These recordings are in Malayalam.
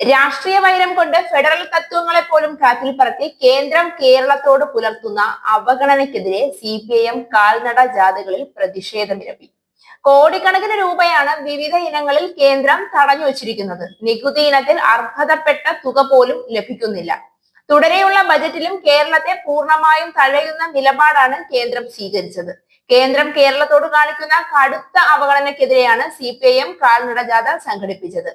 രാഷ്ട്രീയ വൈരം കൊണ്ട് ഫെഡറൽ തത്വങ്ങളെ പോലും കാറ്റിൽ പറത്തി കേന്ദ്രം കേരളത്തോട് പുലർത്തുന്ന അവഗണനയ്ക്കെതിരെ CPIM കാൽനട ജാഥകളിൽ പ്രതിഷേധമിരമ്പി. കോടിക്കണക്കിന് രൂപയാണ് വിവിധ ഇനങ്ങളിൽ കേന്ദ്രം തടഞ്ഞു വച്ചിരിക്കുന്നത്. നികുതി ഇനത്തിൽ അർഹതപ്പെട്ട തുക പോലും ലഭിക്കുന്നില്ല. തുടരെയുള്ള ബജറ്റിലും കേരളത്തെ പൂർണ്ണമായും തഴയുന്ന നിലപാടാണ് കേന്ദ്രം സ്വീകരിച്ചത്. കേന്ദ്രം കേരളത്തോട് കാണിക്കുന്ന കടുത്ത അവഗണനയ്ക്കെതിരെയാണ് CPIM കാൽനട ജാഥ സംഘടിപ്പിച്ചത്.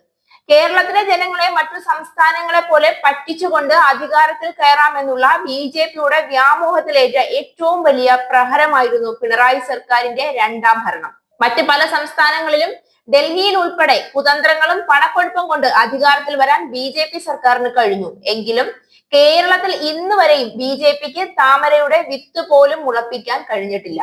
കേരളത്തിലെ ജനങ്ങളെ മറ്റു സംസ്ഥാനങ്ങളെ പോലെ പറ്റിച്ചുകൊണ്ട് അധികാരത്തിൽ കയറാമെന്നുള്ള BJPയുടെ വ്യാമോഹത്തിലേറ്റ ഏറ്റവും വലിയ പ്രഹരമായിരുന്നു പിണറായി സർക്കാരിന്റെ രണ്ടാം ഭരണം. മറ്റ് പല സംസ്ഥാനങ്ങളിലും ഡൽഹിയിൽ ഉൾപ്പെടെ കുതന്ത്രങ്ങളും പണക്കൊഴുപ്പും കൊണ്ട് അധികാരത്തിൽ വരാൻ BJP സർക്കാരിന് കഴിഞ്ഞു. എങ്കിലും കേരളത്തിൽ ഇന്ന് വരെയും BJPക്ക് താമരയുടെ വിത്ത് പോലും മുളപ്പിക്കാൻ കഴിഞ്ഞിട്ടില്ല.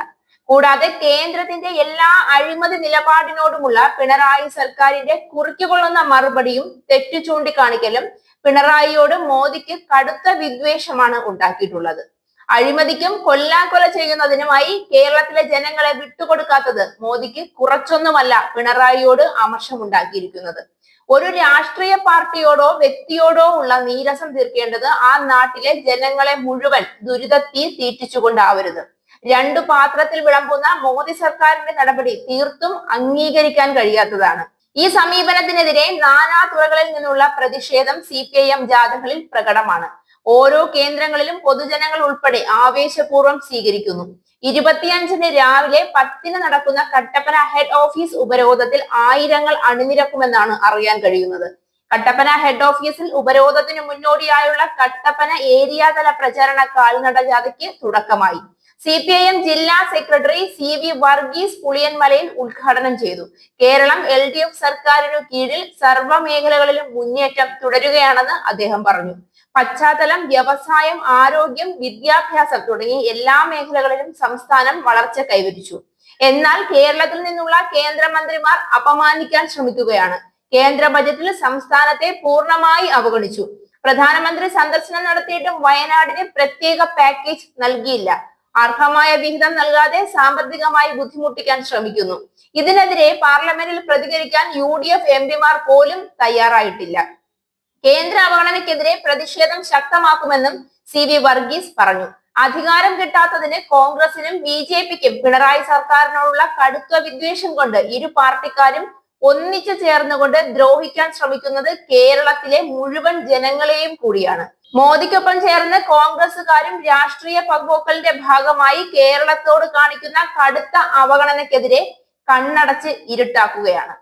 കൂടാതെ കേന്ദ്രത്തിന്റെ എല്ലാ അഴിമതി നിലപാടിനോടുമുള്ള പിണറായി സർക്കാരിന്റെ കുറിക്കുകൊള്ളുന്ന മറുപടിയും തെറ്റു ചൂണ്ടിക്കാണിക്കലും പിണറായിയോട് മോദിക്ക് കടുത്ത വിദ്വേഷമാണ് ഉണ്ടാക്കിയിട്ടുള്ളത്. അഴിമതിക്കും കൊല്ലാക്കൊല ചെയ്യുന്നതിനുമായി കേരളത്തിലെ ജനങ്ങളെ വിട്ടുകൊടുക്കാത്തത് മോദിക്ക് കുറച്ചൊന്നുമല്ല പിണറായിയോട് അമർഷമുണ്ടാക്കിയിരിക്കുന്നത്. ഒരു രാഷ്ട്രീയ പാർട്ടിയോടോ വ്യക്തിയോടോ ഉള്ള നീരസം തീർക്കേണ്ടത് ആ നാട്ടിലെ ജനങ്ങളെ മുഴുവൻ ദുരിതത്തിൽ തീറ്റിച്ചുകൊണ്ടാവരുത്. രണ്ടു പാത്രത്തിൽ വിളമ്പുന്ന മോദി സർക്കാരിന്റെ നടപടി തീർത്തും അംഗീകരിക്കാൻ കഴിയാത്തതാണ്. ഈ സമീപനത്തിനെതിരെ നാനാ തുറകളിൽ നിന്നുള്ള പ്രതിഷേധം CPIM ജാഥകളിൽ പ്രകടമാണ്. ഓരോ കേന്ദ്രങ്ങളിലും പൊതുജനങ്ങൾ ഉൾപ്പെടെ ആവേശപൂർവ്വം സ്വീകരിക്കുന്നു. 25-ന് രാവിലെ 10-ന് നടക്കുന്ന കട്ടപ്പന ഹെഡ് ഓഫീസ് ഉപരോധത്തിൽ ആയിരങ്ങൾ അണിനിരക്കുമെന്നാണ് അറിയാൻ കഴിയുന്നത്. കട്ടപ്പന ഹെഡ് ഓഫീസിൽ ഉപരോധത്തിന് മുന്നോടിയായുള്ള കട്ടപ്പന ഏരിയ തല പ്രചാരണ കാൽനട ജാഥയ്ക്ക് തുടക്കമായി. CPIM ജില്ലാ സെക്രട്ടറി CV വർഗീസ് പുളിയൻമലയിൽ ഉദ്ഘാടനം ചെയ്തു. കേരളം LDF സർക്കാരിനു കീഴിൽ സർവ്വ മേഖലകളിലും മുന്നേറ്റം തുടരുകയാണെന്ന് അദ്ദേഹം പറഞ്ഞു. പശ്ചാത്തലം, വ്യവസായം, ആരോഗ്യം, വിദ്യാഭ്യാസം തുടങ്ങി എല്ലാ മേഖലകളിലും സംസ്ഥാനം വളർച്ച കൈവരിച്ചു. എന്നാൽ കേരളത്തിൽ നിന്നുള്ള കേന്ദ്രമന്ത്രിമാർ അപമാനിക്കാൻ ശ്രമിക്കുകയാണ്. കേന്ദ്ര ബജറ്റിൽ സംസ്ഥാനത്തെ പൂർണ്ണമായി അവഗണിച്ചു. പ്രധാനമന്ത്രി സന്ദർശനം നടത്തിയിട്ടും വയനാടിന് പ്രത്യേക പാക്കേജ് നൽകിയില്ല. അർഹമായ വിഹിതം നൽകാതെ സാമ്പത്തികമായി ബുദ്ധിമുട്ടിക്കാൻ ശ്രമിക്കുന്നു. ഇതിനെതിരെ പാർലമെന്റിൽ പ്രതികരിക്കാൻ UDF MPമാർ പോലും തയ്യാറായിട്ടില്ല. കേന്ദ്ര അവഗണനയ്ക്കെതിരെ പ്രതിഷേധം ശക്തമാക്കുമെന്നും CV വർഗീസ് പറഞ്ഞു. അധികാരം കിട്ടാത്തതിന് കോൺഗ്രസിനും BJPക്കും പിണറായി സർക്കാരിനോടുള്ള കടുത്ത വിദ്വേഷം കൊണ്ട് ഇരു പാർട്ടിക്കാരും ഒന്നിച്ചു ചേർന്നുകൊണ്ട് ദ്രോഹിക്കാൻ ശ്രമിക്കുന്നത് കേരളത്തിലെ മുഴുവൻ ജനങ്ങളെയും കൂടിയാണ്. മോദിക്കൊപ്പം ചേർന്ന് കോൺഗ്രസുകാരും രാഷ്ട്രീയ പഗ്പോക്കലിന്റെ ഭാഗമായി കേരളത്തോട് കാണിക്കുന്ന കടുത്ത അവഗണനയ്ക്കെതിരെ കണ്ണടച്ച് ഇരുട്ടാക്കുകയാണ്.